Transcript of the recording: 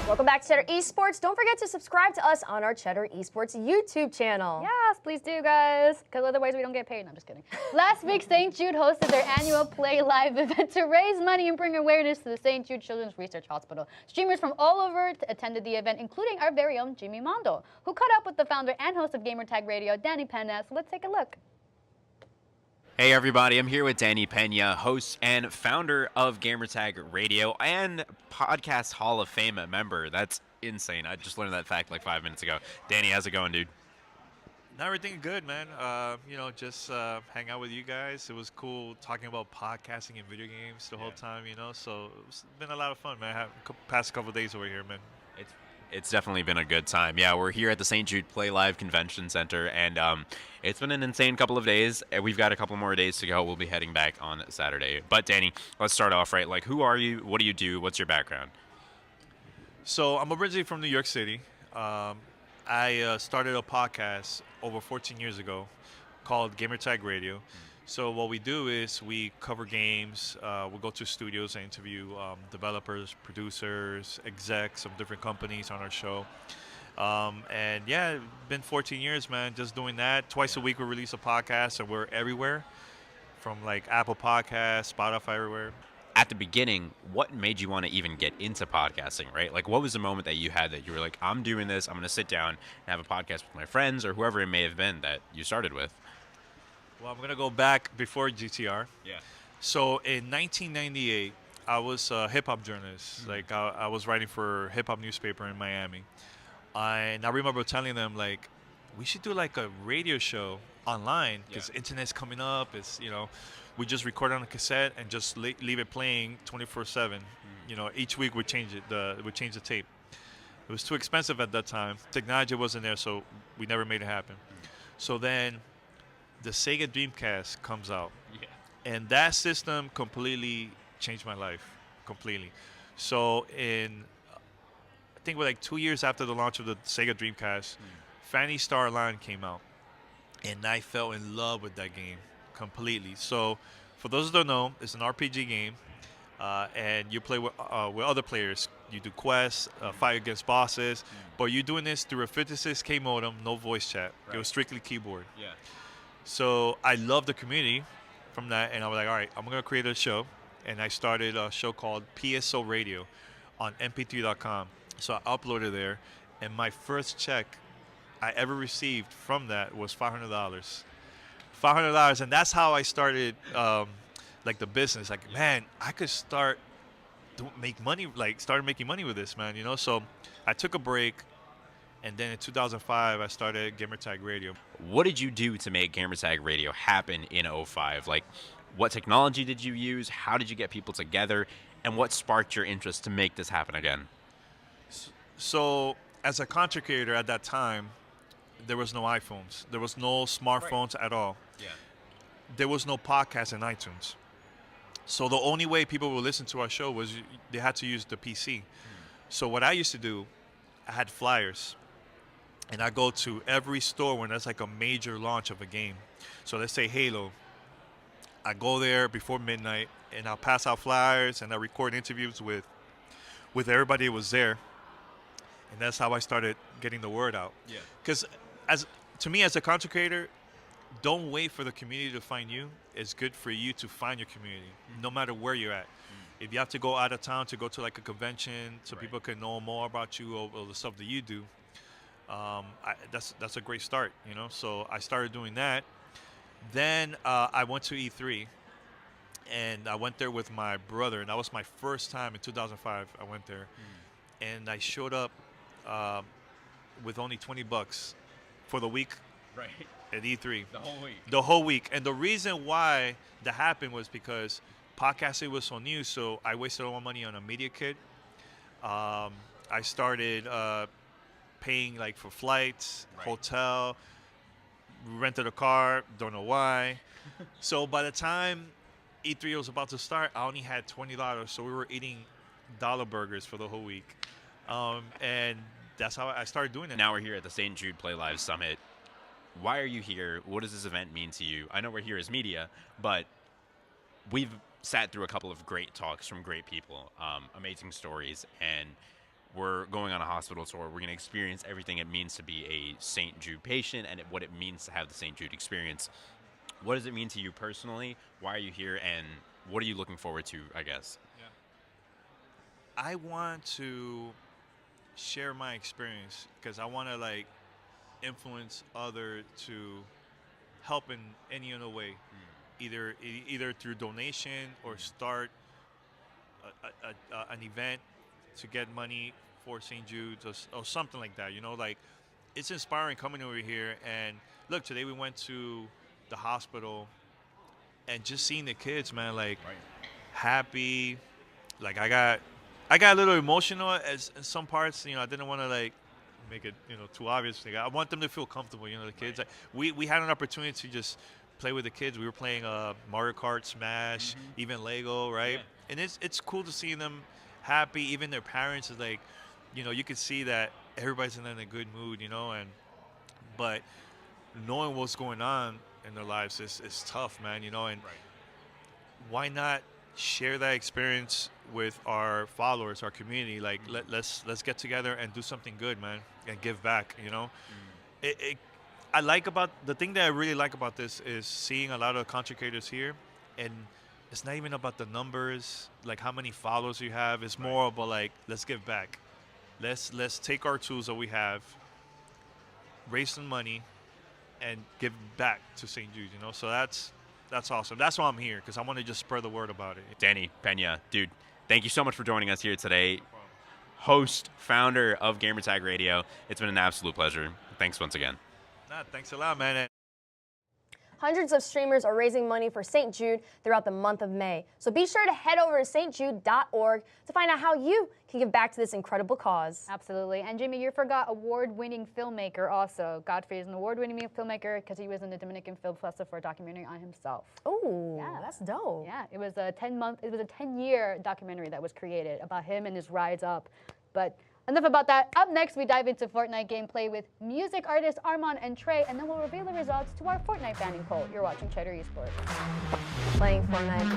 Welcome back to Cheddar Esports. Don't forget to subscribe to us on our Cheddar Esports YouTube channel. Yes, please do, guys, because otherwise we don't get paid. No, I'm just kidding. Last week, St. Jude hosted their annual Play Live event to raise money and bring awareness to the St. Jude Children's Research Hospital. Streamers from all over attended the event, including our very own Jimmy Mondo, who caught up with the founder and host of Gamertag Radio, Danny Peña. So let's take a look. Hey everybody, I'm here with Danny Peña, host and founder of Gamertag Radio and Podcast Hall of Fame member. That's insane. I just learned that fact like 5 minutes ago. Danny, how's it going, dude? Everything good, man. Just hang out with you guys. It was cool talking about podcasting and video games the whole time, so it's been a lot of fun, man. Past couple of days over here, man. It's definitely been a good time. Yeah, we're here at the St. Jude Play Live Convention Center, and it's been an insane couple of days. We've got a couple more days to go. We'll be heading back on Saturday. But Danny, let's start off, right? Like, who are you? What do you do? What's your background? So I'm originally from New York City. I started a podcast over 14 years ago called Gamertag Radio. So what we do is we cover games. We go to studios and interview developers, producers, execs of different companies on our show. And yeah, it's been 14 years, man, just doing that. Twice a week we release a podcast, and we're everywhere, from like Apple Podcasts, Spotify, everywhere. At the beginning, what made you want to even get into podcasting, right? Like, what was the moment that you had that you were like, I'm doing this, I'm going to sit down and have a podcast with my friends or whoever it may have been that you started with? Well, I'm going to go back before GTR. Yeah. So in 1998, I was a hip-hop journalist. Mm-hmm. Like, I was writing for a hip-hop newspaper in Miami. And I remember telling them, like, we should do, like, a radio show online because internet's coming up. It's, we just record on a cassette and just leave it playing 24/7. Each week we change it. We change the tape. It was too expensive at that time. Technology wasn't there, so we never made it happen. So then the Sega Dreamcast comes out, and that system completely changed my life, completely. So I think like 2 years after the launch of the Sega Dreamcast, Phantasy Star Online came out, and I fell in love with that game completely. So for those who don't know, it's an RPG game, and you play with other players. You do quests, fight against bosses, but you're doing this through a 56K modem, no voice chat. Right. It was strictly keyboard. Yeah. So I love the community from that, and I was like, all right, I'm going to create a show. And I started a show called PSO Radio on mp3.com. So I uploaded there, and my first check I ever received from that was $500. $500, and that's how I started like the business. Like, man, I could start to make money, started making money with this, man, So I took a break. And then in 2005, I started Gamertag Radio. What did you do to make Gamertag Radio happen in 2005? Like, what technology did you use? How did you get people together? And what sparked your interest to make this happen again? So, as a content creator at that time, there was no iPhones. There was no smartphones at all. Yeah. There was no podcast in iTunes. So the only way people would listen to our show was they had to use the PC. So what I used to do, I had flyers. And I go to every store when there's like a major launch of a game. So let's say Halo. I go there before midnight, and I'll pass out flyers, and I record interviews with everybody who was there. And that's how I started getting the word out. Yeah. Because to me, as a content creator, don't wait for the community to find you. It's good for you to find your community, no matter where you're at. If you have to go out of town to go to like a convention so people can know more about you or the stuff that you do, that's a great start, So I started doing that. Then I went to E3, and I went there with my brother, and that was my first time in 2005. I went there, and I showed up with only $20 for the week. Right. At E3. The whole week. And the reason why that happened was because podcasting was so new, so I wasted all my money on a media kit. I started paying like for flights, hotel, rented a car, don't know why. So by the time E3 was about to start, I only had $20, so we were eating dollar burgers for the whole week. And that's how I started doing it. Now we're here at the St. Jude Play Live Summit. Why are you here? What does this event mean to you? I know we're here as media, but we've sat through a couple of great talks from great people, amazing stories, and we're going on a hospital tour. We're going to experience everything it means to be a St. Jude patient and what it means to have the St. Jude experience. What does it mean to you personally? Why are you here? And what are you looking forward to, I guess? Yeah. I want to share my experience because I want to like influence others to help in any other way, either through donation or start an event to get money for St. Jude's or something like that. You know, like it's inspiring coming over here. And look, today we went to the hospital and just seeing the kids, man, like happy. Like I got a little emotional as in some parts. You know, I didn't want to like make it, you know, too obvious. Like, I want them to feel comfortable. You know, the kids. Like, we had an opportunity to just play with the kids. We were playing Mario Kart, Smash, even Lego, right? Yeah. And it's cool to see them happy. Even their parents is like, you know, you can see that everybody's in a good mood, you know. But knowing what's going on in their lives is tough, man. You know, and why not share that experience with our followers, our community? Like let's get together and do something good, man, and give back. You know, I like about the thing that I really like about this is seeing a lot of content creators here, and it's not even about the numbers, like how many followers you have. It's more about like let's give back. Let's take our tools that we have, raise some money, and give back to St. Jude. You know, so that's awesome. That's why I'm here, because I want to just spread the word about it. Danny, Peña, dude, thank you so much for joining us here today. Host, founder of Gamertag Radio. It's been an absolute pleasure. Thanks once again. Thanks a lot, man. Hundreds of streamers are raising money for St. Jude throughout the month of May. So be sure to head over to stjude.org to find out how you can give back to this incredible cause. Absolutely. And Jimmy, you forgot award-winning filmmaker also. Godfrey is an award-winning filmmaker because he was in the Dominican Film Festival for a documentary on himself. Oh, yeah, that's dope. Yeah, it was a 10-year documentary that was created about him and his rise up. But enough about that. Up next, we dive into Fortnite gameplay with music artists Armand and Trey, and then we'll reveal the results to our Fortnite banning poll. You're watching Cheddar Esports. Playing Fortnite.